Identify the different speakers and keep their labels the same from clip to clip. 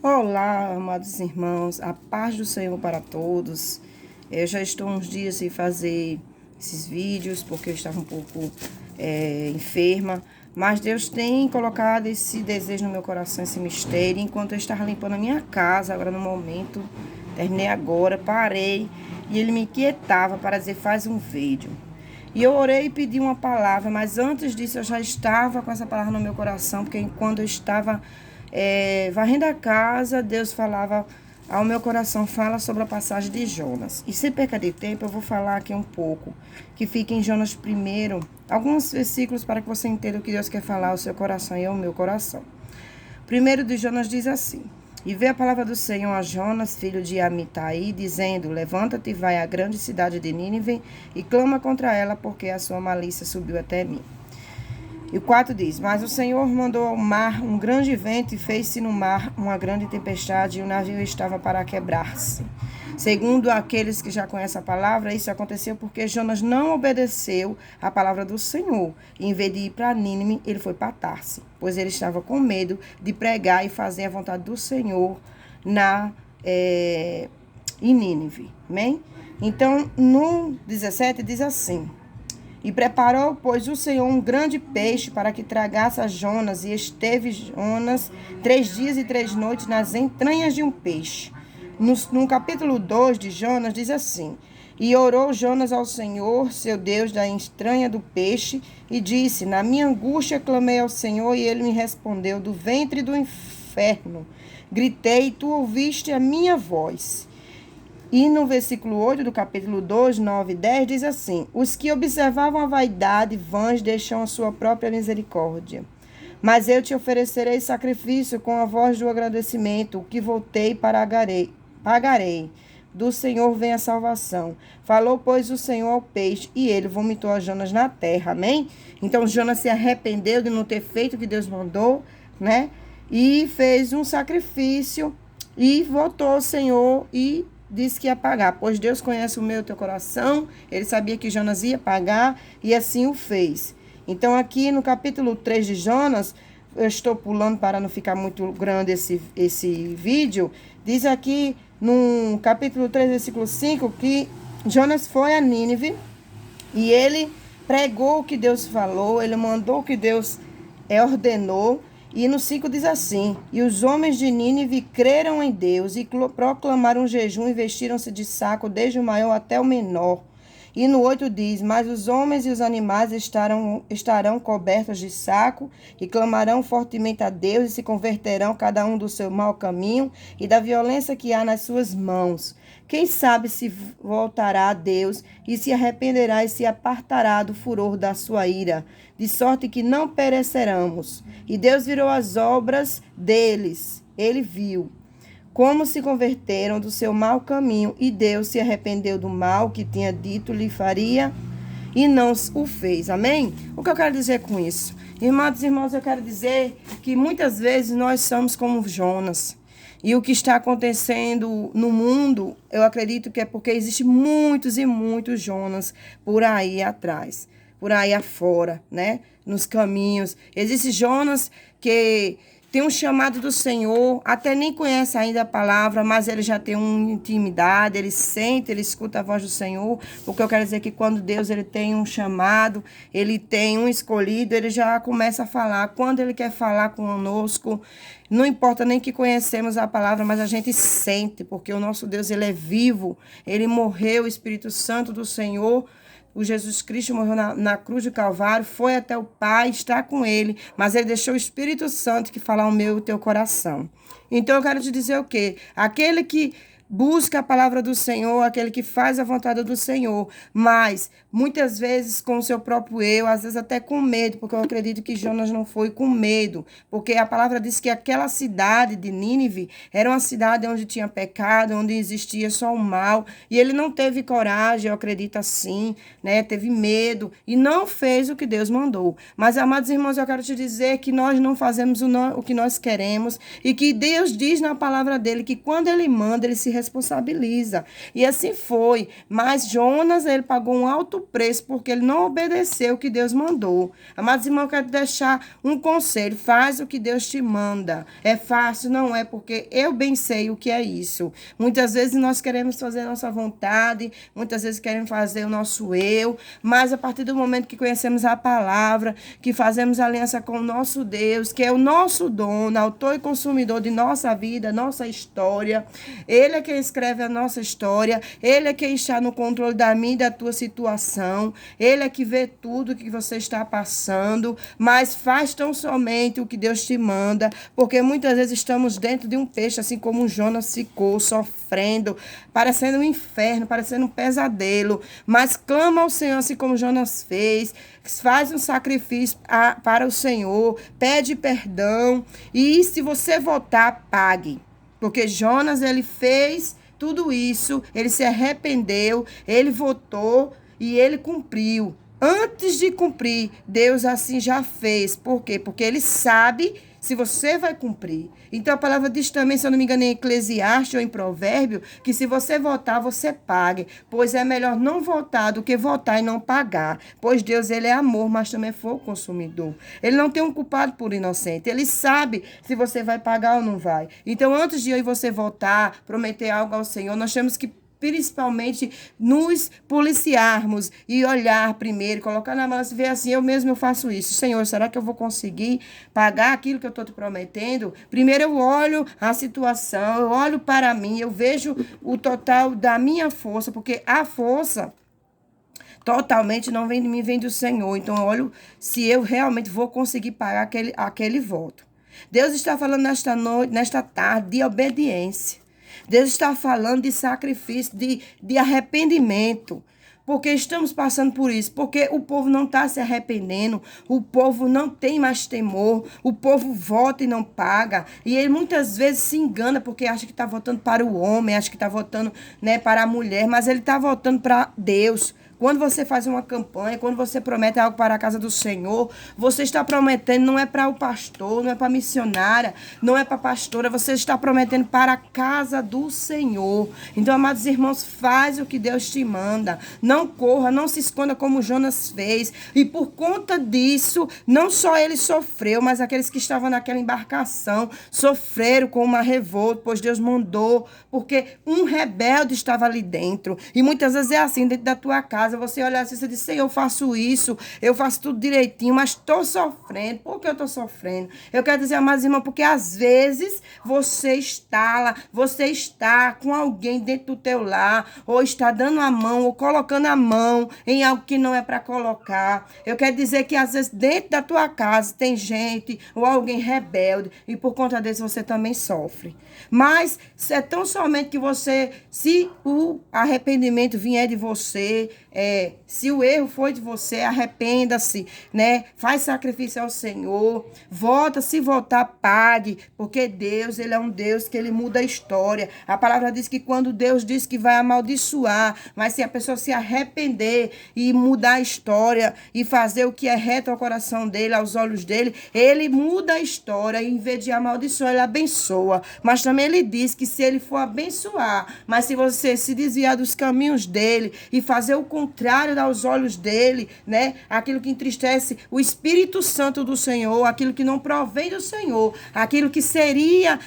Speaker 1: Olá, amados irmãos, a paz do Senhor para todos. Eu já estou uns dias sem fazer esses vídeos porque eu estava um pouco enferma, mas Deus tem colocado esse desejo no meu coração, esse mistério, enquanto eu estava limpando a minha casa, agora no momento, terminei agora, parei, e Ele me inquietava para dizer, faz um vídeo. E eu orei e pedi uma palavra, mas antes disso eu já estava com essa palavra no meu coração, porque quando eu estava varrendo a casa, Deus falava ao meu coração, fala sobre a passagem de Jonas. E sem perca de tempo, eu vou falar aqui um pouco, que fica em Jonas 1, alguns versículos para que você entenda o que Deus quer falar ao seu coração e ao meu coração. Primeiro de Jonas diz assim: E veio a palavra do Senhor a Jonas, filho de Amitai, dizendo, levanta-te e vai à grande cidade de Nínive e clama contra ela, porque a sua malícia subiu até mim. E o 4 diz, mas o Senhor mandou ao mar um grande vento e fez-se no mar uma grande tempestade e o navio estava para quebrar-se. Segundo aqueles que já conhecem a palavra, isso aconteceu porque Jonas não obedeceu à palavra do Senhor. E, em vez de ir para Nínive, ele foi para Tarse, pois ele estava com medo de pregar e fazer a vontade do Senhor em Nínive. Amém? Então, no 17 diz assim: E preparou, pois, o Senhor um grande peixe para que tragasse a Jonas, e esteve Jonas 3 dias e 3 noites nas entranhas de um peixe. No capítulo 2 de Jonas diz assim: E orou Jonas ao Senhor, seu Deus, da entranha do peixe, e disse, na minha angústia clamei ao Senhor, e ele me respondeu, do ventre do inferno gritei, e tu ouviste a minha voz. E no versículo 8 do capítulo 2, 9 e 10, diz assim: Os que observavam a vaidade vãs deixam a sua própria misericórdia. Mas eu te oferecerei sacrifício com a voz do agradecimento, o que voltei pagarei. Do Senhor vem a salvação. Falou, pois, o Senhor ao peixe, e ele vomitou a Jonas na terra. Amém? Então, Jonas se arrependeu de não ter feito o que Deus mandou, né? E fez um sacrifício, e voltou ao Senhor, e disse que ia pagar, pois Deus conhece o meu e o teu coração, ele sabia que Jonas ia pagar, e assim o fez. Então, aqui no capítulo 3 de Jonas, eu estou pulando para não ficar muito grande esse vídeo, diz aqui no capítulo 3, versículo 5, que Jonas foi a Nínive, e ele pregou o que Deus falou, ele mandou o que Deus ordenou. E no 5 diz assim: E os homens de Nínive creram em Deus e proclamaram um jejum e vestiram-se de saco, desde o maior até o menor. E no 8 diz: Mas os homens e os animais estarão cobertos de saco e clamarão fortemente a Deus e se converterão cada um do seu mau caminho e da violência que há nas suas mãos. Quem sabe se voltará a Deus e se arrependerá e se apartará do furor da sua ira, de sorte que não pereceramos. E Deus virou as obras deles. Ele viu como se converteram do seu mau caminho, e Deus se arrependeu do mal que tinha dito lhe faria e não o fez. Amém? O que eu quero dizer com isso? Irmãos e irmãos, eu quero dizer que muitas vezes nós somos como Jonas. E o que está acontecendo no mundo, eu acredito que é porque existem muitos e muitos Jonas por aí atrás, por aí afora, né? Nos caminhos. Existem Jonas que tem um chamado do Senhor, até nem conhece ainda a palavra, mas ele já tem uma intimidade, ele sente, ele escuta a voz do Senhor. O que eu quero dizer é que quando Deus ele tem um chamado, ele tem um escolhido, ele já começa a falar. Quando ele quer falar conosco, não importa nem que conhecemos a palavra, mas a gente sente, porque o nosso Deus ele é vivo, ele morreu, o Espírito Santo do Senhor, o Jesus Cristo morreu na cruz do Calvário, foi até o Pai, está com ele, mas ele deixou o Espírito Santo que fala ao meu e o teu coração. Então eu quero te dizer o quê? Aquele que busca a palavra do Senhor, aquele que faz a vontade do Senhor, mas muitas vezes com o seu próprio eu, às vezes até com medo, porque eu acredito que Jonas não foi com medo, porque a palavra diz que aquela cidade de Nínive era uma cidade onde tinha pecado, onde existia só o mal, e ele não teve coragem, eu acredito assim, né? Teve medo e não fez o que Deus mandou. Mas, amados irmãos, eu quero te dizer que nós não fazemos o que nós queremos, e que Deus diz na palavra dele que quando ele manda, ele se responsabiliza. E assim foi. Mas Jonas, ele pagou um alto preço porque ele não obedeceu o que Deus mandou. Amados irmãos, eu quero deixar um conselho. Faz o que Deus te manda. É fácil? Não é, porque eu bem sei o que é isso. Muitas vezes nós queremos fazer a nossa vontade, muitas vezes queremos fazer o nosso eu, mas a partir do momento que conhecemos a palavra, que fazemos aliança com o nosso Deus, que é o nosso dono, autor e consumidor de nossa vida, nossa história, Ele é quem escreve a nossa história, Ele é quem está no controle da minha e da tua situação, Ele é que vê tudo que você está passando, mas faz tão somente o que Deus te manda, porque muitas vezes estamos dentro de um peixe, assim como Jonas ficou, sofrendo, parecendo um inferno, parecendo um pesadelo, mas clama ao Senhor, assim como Jonas fez, faz um sacrifício para o Senhor, pede perdão, e se você voltar, pague, porque Jonas, ele fez tudo isso, ele se arrependeu, ele votou e ele cumpriu. Antes de cumprir, Deus assim já fez. Por quê? Porque Ele sabe se você vai cumprir. Então a palavra diz também, se eu não me engano, em Eclesiastes ou em Provérbio, que se você votar, você pague. Pois é melhor não votar do que votar e não pagar. Pois Deus, Ele é amor, mas também é fogo consumidor. Ele não tem um culpado por inocente. Ele sabe se você vai pagar ou não vai. Então antes de eu e você votar, prometer algo ao Senhor, nós temos que principalmente nos policiarmos e olhar primeiro, colocar na balança e ver assim, eu faço isso. Senhor, será que eu vou conseguir pagar aquilo que eu estou te prometendo? Primeiro eu olho a situação, eu olho para mim, eu vejo o total da minha força, porque a força totalmente não vem de mim, vem do Senhor. Então eu olho se eu realmente vou conseguir pagar aquele voto. Deus está falando nesta noite, nesta tarde, de obediência. Deus está falando de sacrifício, de arrependimento. Porque estamos passando por isso. Porque o povo não está se arrependendo. O povo não tem mais temor. O povo vota e não paga. E ele muitas vezes se engana porque acha que está votando para o homem, acha que está votando, né, para a mulher. Mas ele está votando para Deus. Quando você faz uma campanha, quando você promete algo para a casa do Senhor, você está prometendo, não é para o pastor, não é para a missionária, não é para a pastora, você está prometendo para a casa do Senhor. Então, amados irmãos, faz o que Deus te manda. Não corra, não se esconda como Jonas fez. E por conta disso, não só ele sofreu, mas aqueles que estavam naquela embarcação sofreram com uma revolta, pois Deus mandou, porque um rebelde estava ali dentro. E muitas vezes é assim, dentro da tua casa, você olha assim e diz, Senhor, eu faço isso, eu faço tudo direitinho, mas estou sofrendo. Por que eu estou sofrendo? Eu quero dizer, amados irmãos, porque às vezes você está lá, você está com alguém dentro do teu lar, ou está dando a mão, ou colocando a mão em algo que não é para colocar. Eu quero dizer que às vezes dentro da tua casa tem gente, ou alguém rebelde, e por conta disso você também sofre. Mas é tão somente que você, se o arrependimento vier de você, se o erro foi de você, arrependa-se, né? Faz sacrifício ao Senhor, volta, se voltar, pague, porque Deus, Ele é um Deus que Ele muda a história. A palavra diz que quando Deus diz que vai amaldiçoar, mas se a pessoa se arrepender e mudar a história e fazer o que é reto ao coração dele, aos olhos dele, Ele muda a história e em vez de amaldiçoar, Ele abençoa. Mas também Ele diz que se Ele for abençoar, mas se você se desviar dos caminhos dele e fazer o contrário aos olhos dele, né? Aquilo que entristece o Espírito Santo do Senhor, aquilo que não provém do Senhor, aquilo que seria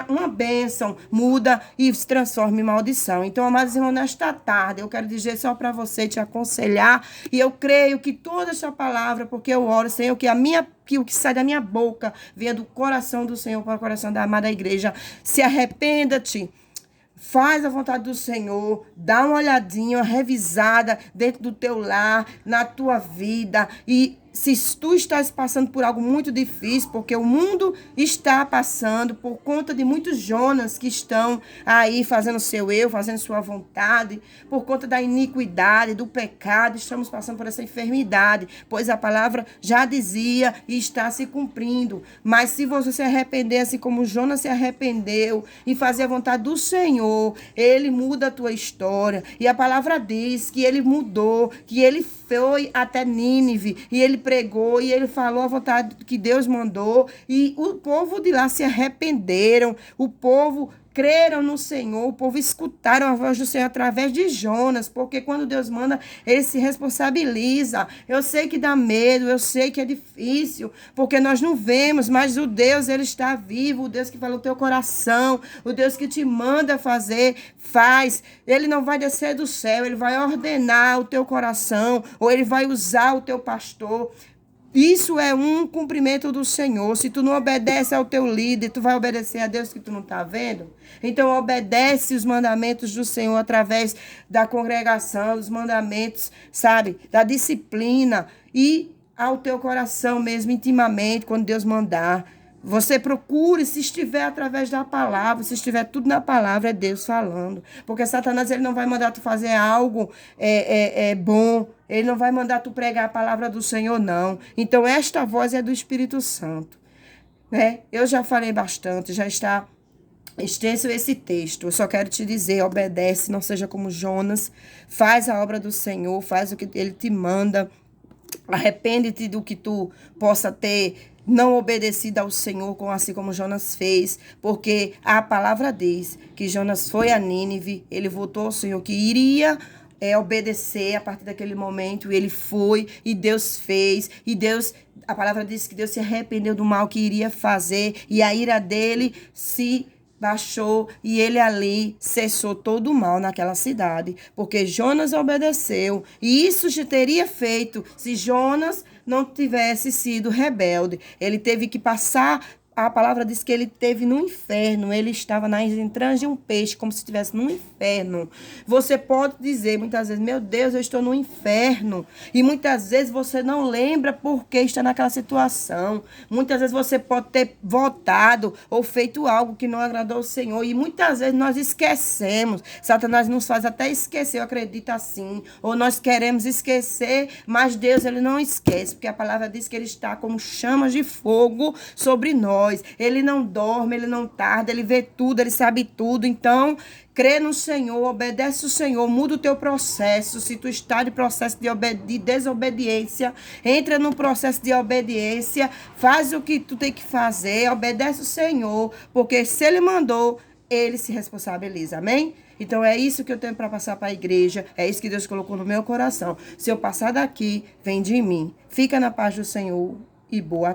Speaker 1: uma bênção, muda e se transforma em maldição. Então, amados irmãos, nesta tarde, eu quero dizer só para você te aconselhar, e eu creio que toda essa palavra, porque eu oro, Senhor, que o que sai da minha boca venha do coração do Senhor para o coração da amada igreja. Se arrependa-te. Faz a vontade do Senhor, dá uma olhadinha, uma revisada dentro do teu lar, na tua vida. E se tu estás passando por algo muito difícil, porque o mundo está passando por conta de muitos Jonas que estão aí fazendo seu eu, fazendo sua vontade, por conta da iniquidade, do pecado, estamos passando por essa enfermidade, pois a palavra já dizia e está se cumprindo. Mas se você se arrepender, assim como Jonas se arrependeu e fazer a vontade do Senhor, Ele muda a tua história. E a palavra diz que Ele mudou, que Ele foi até Nínive e Ele pregou e Ele falou a vontade que Deus mandou e o povo de lá se arrependeram, o povo creram no Senhor, o povo escutaram a voz do Senhor através de Jonas, porque quando Deus manda, ele se responsabiliza. Eu sei que dá medo, eu sei que é difícil, porque nós não vemos, mas o Deus, ele está vivo, o Deus que fala no teu coração, o Deus que te manda fazer, faz. Ele não vai descer do céu, ele vai ordenar o teu coração, ou ele vai usar o teu pastor. Isso é um cumprimento do Senhor. Se tu não obedece ao teu líder, tu vai obedecer a Deus que tu não está vendo? Então, obedece os mandamentos do Senhor através da congregação, dos mandamentos, sabe? Da disciplina e ao teu coração mesmo, intimamente, quando Deus mandar. Você procure, se estiver através da palavra, se estiver tudo na palavra, é Deus falando. Porque Satanás, ele não vai mandar tu fazer algo bom. Ele não vai mandar tu pregar a palavra do Senhor, não. Então, esta voz é do Espírito Santo. Né? Eu já falei bastante, já está extenso esse texto. Eu só quero te dizer, obedece, não seja como Jonas. Faz a obra do Senhor, faz o que ele te manda. Arrepende-te do que tu possa ter não obedecido ao Senhor, assim como Jonas fez, porque a palavra diz que Jonas foi a Nínive, ele voltou ao Senhor que iria obedecer a partir daquele momento, e ele foi, e Deus fez, e Deus, a palavra diz que Deus se arrependeu do mal que iria fazer, e a ira dele se baixou, e ele ali cessou todo o mal naquela cidade, porque Jonas obedeceu, e isso já teria feito se Jonas não tivesse sido rebelde. Ele teve que passar. A palavra diz que ele esteve no inferno, ele estava nas entranhas de um peixe, como se estivesse no inferno. Você pode dizer muitas vezes, meu Deus, eu estou no inferno. E muitas vezes você não lembra por que está naquela situação. Muitas vezes você pode ter votado ou feito algo que não agradou o Senhor. E muitas vezes nós esquecemos. Satanás nos faz até esquecer, eu acredito assim. Ou nós queremos esquecer, mas Deus, ele não esquece, porque a palavra diz que ele está como chamas de fogo sobre nós. Ele não dorme, ele não tarda, ele vê tudo, ele sabe tudo. Então, crê no Senhor, obedece o Senhor, muda o teu processo. Se tu está de processo de desobediência, entra no processo de obediência, faz o que tu tem que fazer, obedece o Senhor, porque se ele mandou, ele se responsabiliza, amém? Então é isso que eu tenho para passar para a igreja, é isso que Deus colocou no meu coração. Se eu passar daqui, vem de mim. Fica na paz do Senhor e boa